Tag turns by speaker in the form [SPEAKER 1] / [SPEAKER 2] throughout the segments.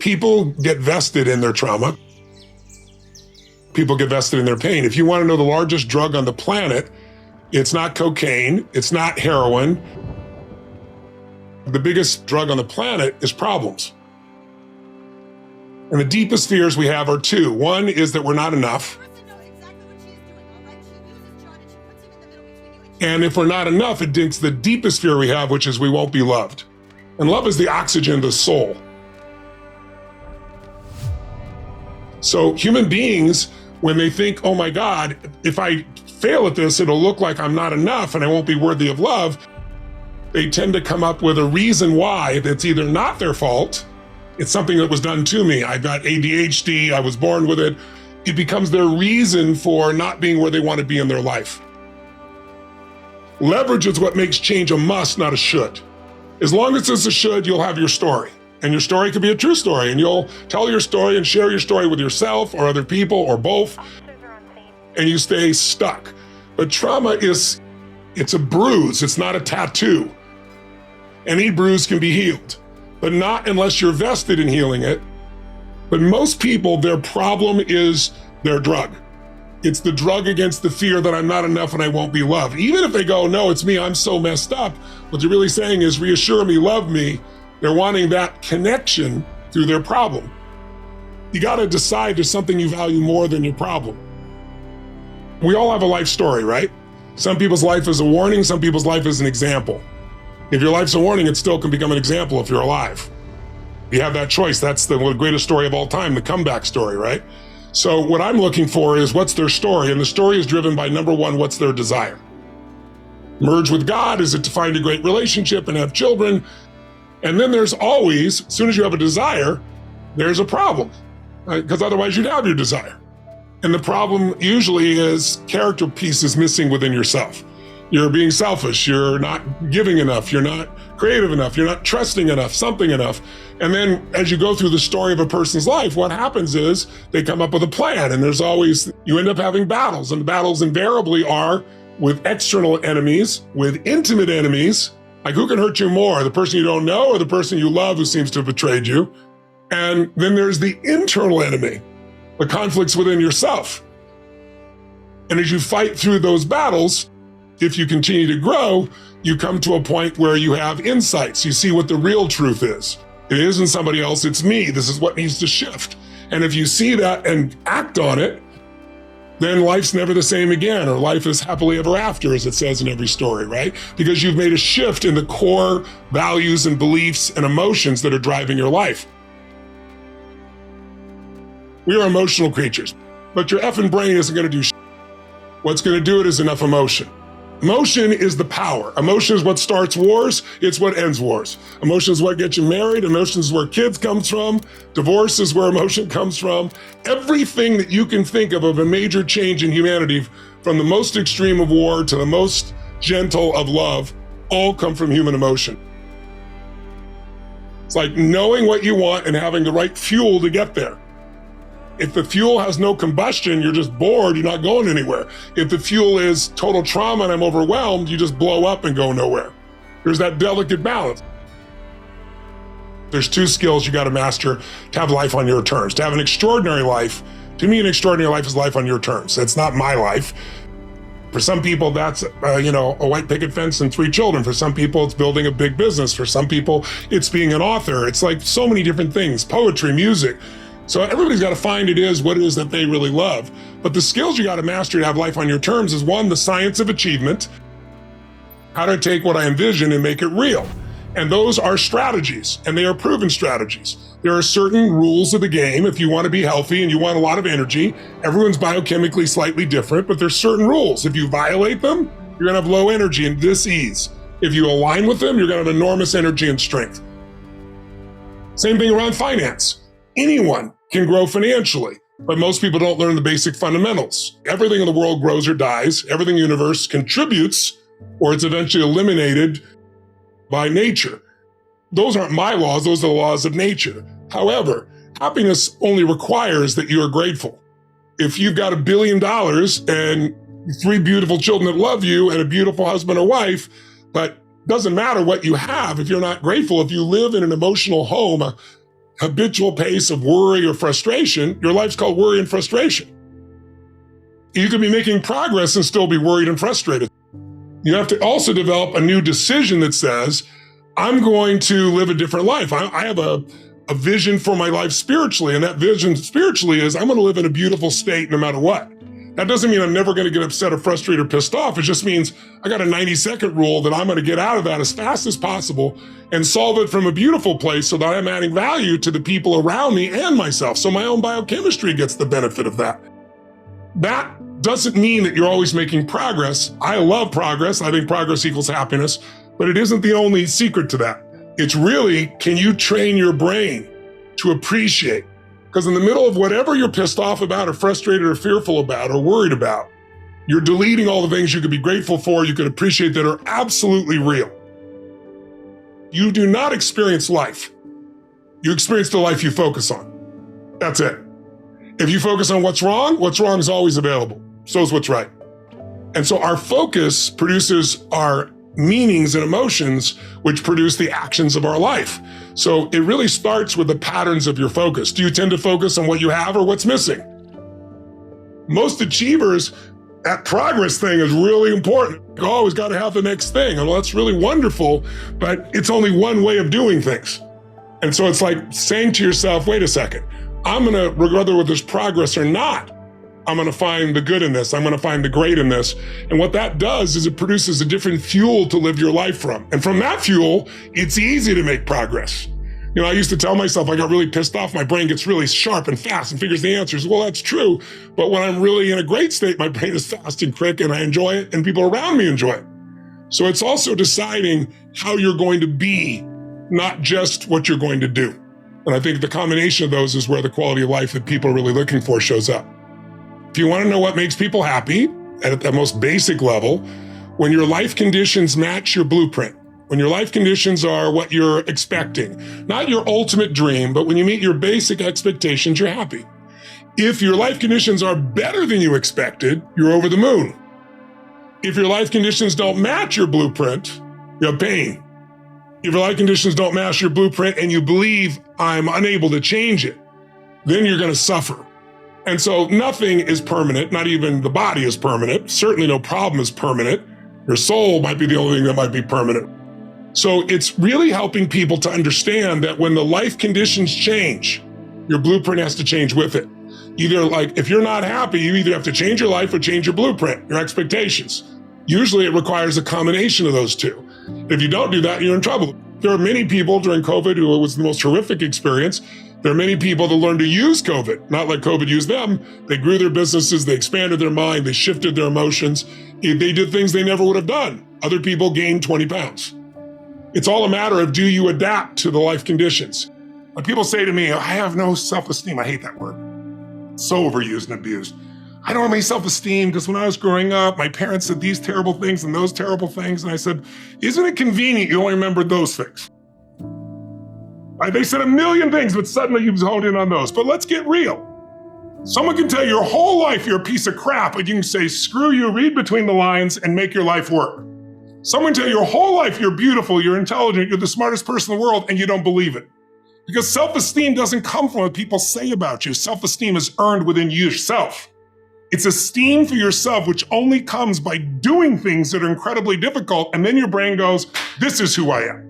[SPEAKER 1] People get vested in their trauma. People get vested in their pain. If you want to know the largest drug on the planet, it's not cocaine, it's not heroin. The biggest drug on the planet is problems. And the deepest fears we have are two. One is that we're not enough. And if we're not enough, it digs the deepest fear we have, which is we won't be loved. And love is the oxygen of the soul. So human beings, when they think, oh my God, if I fail at this, it'll look like I'm not enough and I won't be worthy of love, they tend to come up with a reason why that's either not their fault, it's something that was done to me. I've got ADHD, I was born with it. It becomes their reason for not being where they want to be in their life. Leverage is what makes change a must, not a should. As long as it's a should, you'll have your story. And your story could be a true story, and you'll tell your story and share your story with yourself or other people or both, and you stay stuck. But trauma it's a bruise, it's not a tattoo. Any bruise can be healed, but not unless you're vested in healing it. But most people, their problem is their drug. It's the drug against the fear that I'm not enough and I won't be loved. Even if they go, no, it's me, I'm so messed up, what they're really saying is reassure me, love me. They're wanting that connection through their problem. You gotta decide there's something you value more than your problem. We all have a life story, right? Some people's life is a warning, some people's life is an example. If your life's a warning, it still can become an example if you're alive. You have that choice. That's the greatest story of all time, the comeback story, right? So what I'm looking for is what's their story? And the story is driven by, number one, what's their desire? Merge with God, is it to find a great relationship and have children? And then there's always, as soon as you have a desire, there's a problem, because otherwise you'd have your desire. And the problem usually is character pieces missing within yourself. You're being selfish, you're not giving enough, you're not creative enough, you're not trusting enough, something enough. And then as you go through the story of a person's life, what happens is they come up with a plan, and there's always, you end up having battles, and the battles invariably are with external enemies, with intimate enemies. Like, who can hurt you more, the person you don't know or the person you love who seems to have betrayed you? And then there's the internal enemy, the conflicts within yourself. And as you fight through those battles, if you continue to grow, you come to a point where you have insights. You see what the real truth is. It isn't somebody else, it's me. This is what needs to shift. And if you see that and act on it, then life's never the same again, or life is happily ever after, as it says in every story, right? Because you've made a shift in the core values and beliefs and emotions that are driving your life. We are emotional creatures, but your effing brain isn't gonna do shit. What's gonna do it is enough emotion. Emotion is the power. Emotion is what starts wars. It's what ends wars. Emotion is what gets you married. Emotion is where kids comes from. Divorce is where emotion comes from. Everything that you can think of a major change in humanity, from the most extreme of war to the most gentle of love, all come from human emotion. It's like knowing what you want and having the right fuel to get there. If the fuel has no combustion, you're just bored, you're not going anywhere. If the fuel is total trauma and I'm overwhelmed, you just blow up and go nowhere. There's that delicate balance. There's two skills you gotta master to have life on your terms. To have an extraordinary life, to me, an extraordinary life is life on your terms. It's not my life. For some people, that's a white picket fence and 3 children. For some people, it's building a big business. For some people, it's being an author. It's like so many different things, poetry, music. So everybody's got to find what it is that they really love. But the skills you got to master to have life on your terms is, one, the science of achievement, how to take what I envision and make it real. And those are strategies, and they are proven strategies. There are certain rules of the game. If you want to be healthy and you want a lot of energy, everyone's biochemically slightly different, but there's certain rules. If you violate them, you're going to have low energy and dis-ease. If you align with them, you're going to have enormous energy and strength. Same thing around finance. Anyone can grow financially, but most people don't learn the basic fundamentals. Everything in the world grows or dies. Everything in the universe contributes, or it's eventually eliminated by nature. Those aren't my laws, those are the laws of nature. However, happiness only requires that you are grateful. If you've got $1 billion and 3 beautiful children that love you and a beautiful husband or wife, but doesn't matter what you have if you're not grateful. If you live in an emotional home, a habitual pace of worry or frustration, your life's called worry and frustration. You could be making progress and still be worried and frustrated. You have to also develop a new decision that says, I'm going to live a different life. I have a vision for my life spiritually, and that vision spiritually is I'm going to live in a beautiful state no matter what. That doesn't mean I'm never going to get upset or frustrated or pissed off. It just means I got a 90-second rule that I'm going to get out of that as fast as possible and solve it from a beautiful place so that I'm adding value to the people around me and myself. So my own biochemistry gets the benefit of that. That doesn't mean that you're always making progress. I love progress. I think progress equals happiness, but it isn't the only secret to that. It's really, can you train your brain to appreciate? Because in the middle of whatever you're pissed off about or frustrated or fearful about or worried about, you're deleting all the things you could be grateful for, you could appreciate that are absolutely real. You do not experience life. You experience the life you focus on. That's it. If you focus on what's wrong is always available. So is what's right. And so our focus produces our meanings and emotions, which produce the actions of our life. So it really starts with the patterns of your focus. Do you tend to focus on what you have or what's missing? Most achievers, that progress thing is really important. You always got to have the next thing. And well, that's really wonderful, but it's only one way of doing things. And so it's like saying to yourself, wait a second, I'm going to, whether there's progress or not, I'm going to find the good in this. I'm going to find the great in this. And what that does is it produces a different fuel to live your life from. And from that fuel, it's easy to make progress. You know, I used to tell myself I got really pissed off. My brain gets really sharp and fast and figures the answers. Well, that's true. But when I'm really in a great state, my brain is fast and quick and I enjoy it and people around me enjoy it. So it's also deciding how you're going to be, not just what you're going to do. And I think the combination of those is where the quality of life that people are really looking for shows up. If you want to know what makes people happy at the most basic level, when your life conditions match your blueprint, when your life conditions are what you're expecting, not your ultimate dream, but when you meet your basic expectations, you're happy. If your life conditions are better than you expected, you're over the moon. If your life conditions don't match your blueprint, you have pain. If your life conditions don't match your blueprint and you believe I'm unable to change it, then you're going to suffer. And so nothing is permanent, not even the body is permanent. Certainly no problem is permanent. Your soul might be the only thing that might be permanent. So it's really helping people to understand that when the life conditions change, your blueprint has to change with it. Either like, if you're not happy, you either have to change your life or change your blueprint, your expectations. Usually it requires a combination of those two. If you don't do that, you're in trouble. There are many people during COVID who it was the most horrific experience. There are many people that learned to use COVID, not like COVID used them. They grew their businesses, they expanded their mind, they shifted their emotions. They did things they never would have done. Other people gained 20 pounds. It's all a matter of, do you adapt to the life conditions? When people say to me, I have no self-esteem, I hate that word. It's so overused and abused. I don't have any self-esteem because when I was growing up, my parents said these terrible things and those terrible things. And I said, isn't it convenient you only remembered those things? They said a million things, but suddenly you've honed in on those. But let's get real. Someone can tell you your whole life you're a piece of crap, but you can say, screw you, read between the lines and make your life work. Someone can tell you your whole life you're beautiful, you're intelligent, you're the smartest person in the world, and you don't believe it. Because self-esteem doesn't come from what people say about you. Self-esteem is earned within yourself. It's esteem for yourself, which only comes by doing things that are incredibly difficult, and then your brain goes, this is who I am.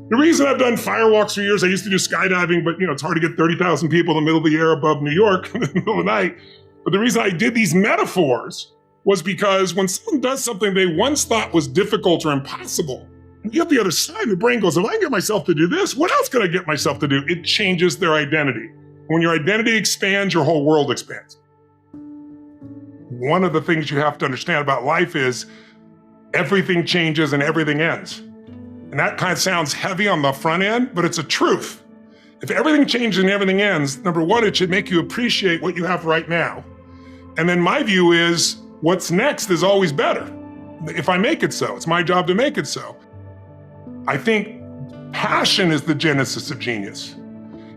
[SPEAKER 1] The reason I've done firewalks for years, I used to do skydiving, but it's hard to get 30,000 people in the middle of the air above New York in the middle of the night. But the reason I did these metaphors was because when someone does something they once thought was difficult or impossible, and you get the other side, the brain goes, if I can get myself to do this, what else can I get myself to do? It changes their identity. When your identity expands, your whole world expands. One of the things you have to understand about life is everything changes and everything ends. And that kind of sounds heavy on the front end, but it's a truth. If everything changes and everything ends, number one, it should make you appreciate what you have right now. And then my view is what's next is always better. If I make it so, it's my job to make it so. I think passion is the genesis of genius.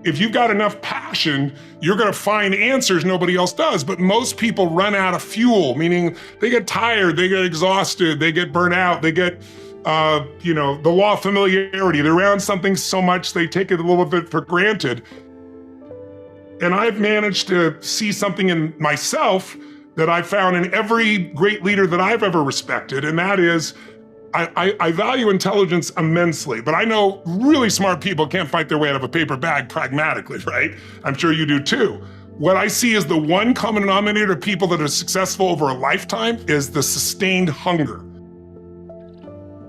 [SPEAKER 1] If you've got enough passion, you're going to find answers nobody else does. But most people run out of fuel, meaning they get tired, they get exhausted, they get burnt out, they get the law of familiarity. They're around something so much they take it a little bit for granted. And I've managed to see something in myself that I found in every great leader that I've ever respected, and that is I value intelligence immensely, but I know really smart people can't fight their way out of a paper bag pragmatically, right? I'm sure you do too. What I see as the one common denominator of people that are successful over a lifetime is the sustained hunger.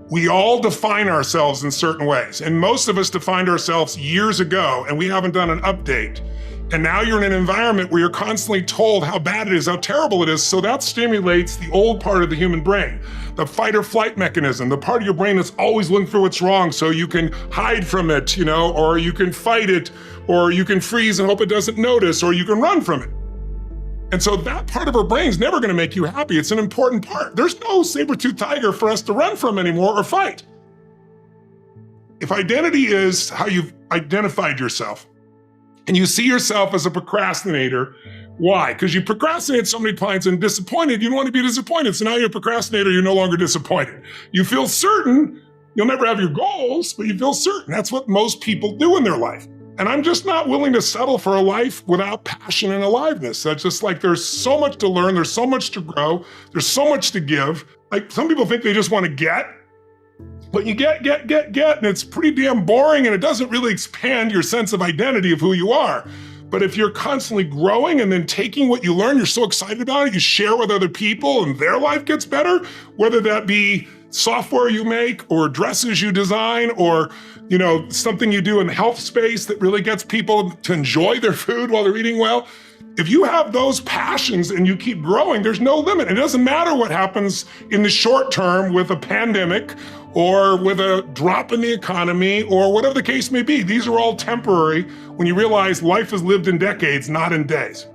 [SPEAKER 1] We all define ourselves in certain ways, and most of us defined ourselves years ago, and we haven't done an update. And now you're in an environment where you're constantly told how bad it is, how terrible it is, so that stimulates the old part of the human brain, the fight or flight mechanism, the part of your brain that's always looking for what's wrong so you can hide from it, or you can fight it, or you can freeze and hope it doesn't notice, or you can run from it. And so that part of our brain's never gonna make you happy. It's an important part. There's no saber-toothed tiger for us to run from anymore or fight. If identity is how you've identified yourself, and you see yourself as a procrastinator, why? Because you procrastinate so many times and disappointed, you don't want to be disappointed. So now you're a procrastinator, you're no longer disappointed. You feel certain, you'll never have your goals, but you feel certain. That's what most people do in their life. And I'm just not willing to settle for a life without passion and aliveness. That's just like, there's so much to learn, there's so much to grow, there's so much to give. Like, some people think they just want to get, but you get, and it's pretty damn boring, and it doesn't really expand your sense of identity of who you are. But if you're constantly growing and then taking what you learn, you're so excited about it, you share with other people and their life gets better, whether that be software you make or dresses you design or something you do in the health space that really gets people to enjoy their food while they're eating well. If you have those passions and you keep growing, there's no limit. It doesn't matter what happens in the short term with a pandemic or with a drop in the economy or whatever the case may be. These are all temporary when you realize life is lived in decades, not in days.